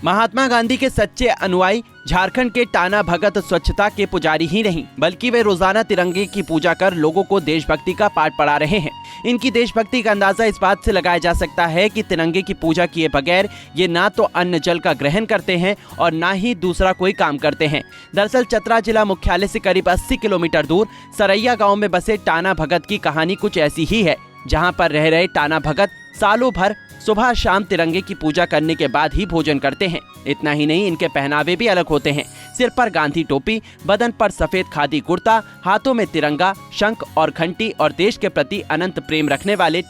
महात्मा गांधी के सच्चे अनुयायी झारखंड के टाना भगत स्वच्छता के पुजारी ही नहीं बल्कि वे रोजाना तिरंगे की पूजा कर लोगों को देशभक्ति का पाठ पढ़ा रहे हैं। इनकी देशभक्ति का अंदाजा इस बात से लगाया जा सकता है कि तिरंगे की पूजा किए बगैर ये ना तो अन्न जल का ग्रहण करते हैं और ना ही दूसरा कोई काम करते हैं। दरअसल चतरा जिला मुख्यालय से करीब 80 किलोमीटर दूर सरैया गाँव में बसे टाना भगत की कहानी कुछ ऐसी ही है, जहाँ पर रह रहे टाना भगत सालों भर सुबह शाम तिरंगे की पूजा करने के बाद ही भोजन करते हैं। इतना ही नहीं, इनके पहनावे भी अलग होते हैं। सिर पर गांधी टोपी, बदन पर सफेद खादी कुर्ता, हाथों में तिरंगा, शंख और घंटी और देश के प्रति अनंत प्रेम रखने वाले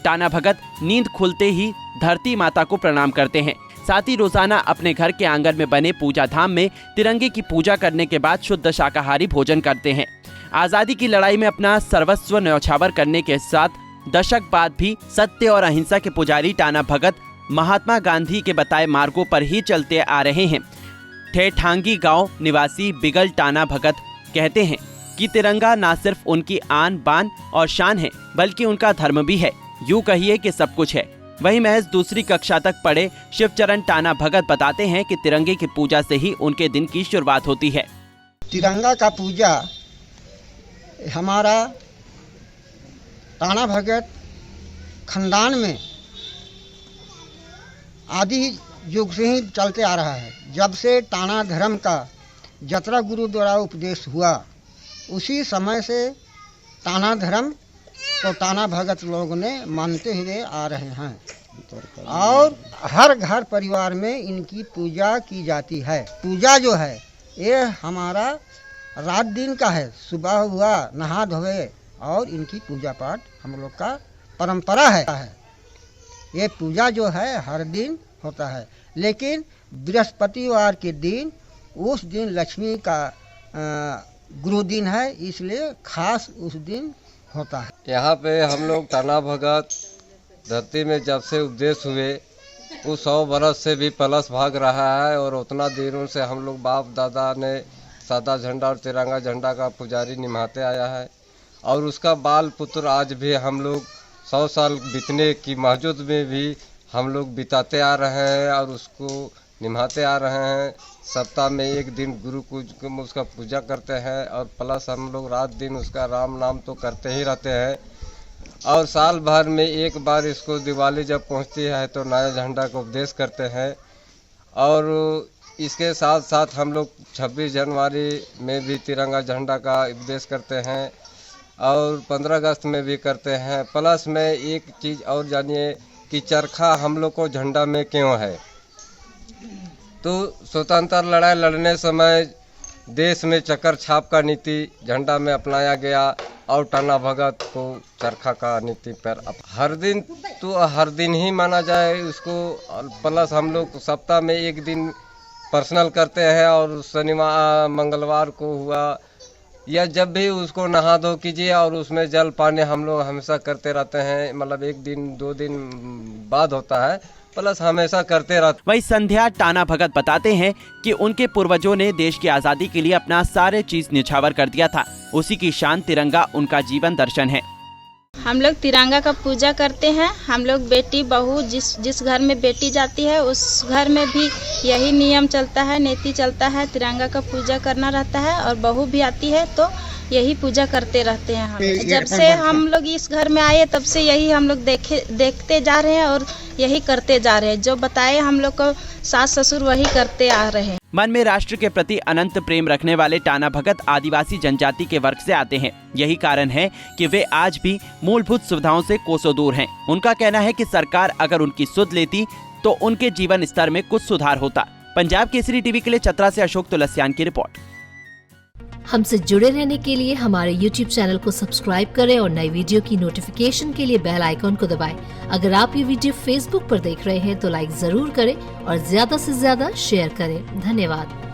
टाना भगत नींद खुलते ही धरती माता को प्रणाम करते हैं। साथ ही रोजाना अपने घर के आंगन में बने पूजा धाम में तिरंगे की पूजा करने के बाद शुद्ध शाकाहारी भोजन करते हैं। आजादी की लड़ाई में अपना सर्वस्व न्यौछावर करने के साथ दशक बाद भी सत्य और अहिंसा के पुजारी टाना भगत महात्मा गांधी के बताए मार्गों पर ही चलते आ रहे हैं। ठेठांगी गांव निवासी बिगल टाना भगत कहते हैं कि तिरंगा ना सिर्फ उनकी आन बान और शान है बल्कि उनका धर्म भी है। यूं कहिए कि सब कुछ है। वहीं महज दूसरी कक्षा तक पढ़े शिवचरण टाना भगत बताते हैं कि तिरंगे की पूजा से ही उनके दिन की शुरुआत होती है। तिरंगा का पूजा हमारा टाना भगत खानदान में आदि युग से ही चलते आ रहा है। जब से टाना धर्म का जतरा गुरु द्वारा उपदेश हुआ, उसी समय से टाना धर्म को टाना भगत लोग ने मानते हुए आ रहे हैं और हर घर परिवार में इनकी पूजा की जाती है। पूजा जो है ये हमारा रात दिन का है। सुबह हुआ नहा धोए और इनकी पूजा पाठ हम लोग का परंपरा है। ये पूजा जो है हर दिन होता है, लेकिन बृहस्पतिवार के दिन उस दिन लक्ष्मी का गुरु दिन है, इसलिए खास उस दिन होता है। यहाँ पे हम लोग टाना भगत धरती में जब से उपदेश हुए वो 100 बरस से भी प्लस भाग रहा है और उतना दिनों से हम लोग बाप दादा ने सादा झंडा और तिरंगा झंडा का पुजारी निभाते आया है और उसका बाल पुत्र आज भी हम लोग 100 साल बीतने की मौजूद में भी हम लोग बिताते आ रहे हैं और उसको निभाते आ रहे हैं। सप्ताह में एक दिन गुरु को उसका पूजा करते हैं और प्लस हम लोग रात दिन उसका राम नाम तो करते ही रहते हैं और साल भर में एक बार इसको दिवाली जब पहुंचती है तो नया झंडा का उपदेश करते हैं और इसके साथ साथ हम लोग 26 जनवरी में भी तिरंगा झंडा का उपदेश करते हैं और 15 अगस्त में भी करते हैं। प्लस में एक चीज़ और जानिए कि चरखा हम लोग को झंडा में क्यों है, तो स्वतंत्र लड़ाई लड़ने समय देश में चक्कर छाप का नीति झंडा में अपनाया गया और टाना भगत को चरखा का नीति पर हर दिन ही माना जाए उसको। प्लस हम लोग सप्ताह में एक दिन पर्सनल करते हैं और शनिवार मंगलवार को हुआ या जब भी उसको नहा धो कीजिए और उसमें जल पानी हम लोग हमेशा करते रहते हैं। मतलब एक दिन 2 दिन बाद होता है, प्लस हमेशा करते रहते। वही संध्या टाना भगत बताते हैं कि उनके पूर्वजों ने देश की आजादी के लिए अपना सारे चीज न्यौछावर कर दिया था। उसी की शान तिरंगा उनका जीवन दर्शन है। हम लोग तिरंगा का पूजा करते हैं। हम लोग बेटी बहू जिस घर में बेटी जाती है उस घर में भी यही नियम चलता है, नीति चलता है, तिरंगा का पूजा करना रहता है और बहू भी आती है तो यही पूजा करते रहते हैं। हम जब से हम लोग इस घर में आए तब से यही हम लोग देखते जा रहे हैं और यही करते जा रहे हैं। जो बताए हम लोग को सास ससुर वही करते आ रहे हैं। मन में राष्ट्र के प्रति अनंत प्रेम रखने वाले टाना भगत आदिवासी जनजाति के वर्ग से आते हैं। यही कारण है कि वे आज भी मूलभूत सुविधाओं से कोसों दूर हैं। उनका कहना है कि सरकार अगर उनकी सुध लेती तो उनके जीवन स्तर में कुछ सुधार होता। पंजाब केसरी टीवी के लिए चतरा से अशोक तुलसियान की रिपोर्ट। हमसे जुड़े रहने के लिए हमारे YouTube चैनल को सब्सक्राइब करें और नई वीडियो की नोटिफिकेशन के लिए बेल आइकॉन को दबाएं। अगर आप ये वीडियो Facebook पर देख रहे हैं तो लाइक जरूर करें और ज्यादा से ज्यादा शेयर करें। धन्यवाद।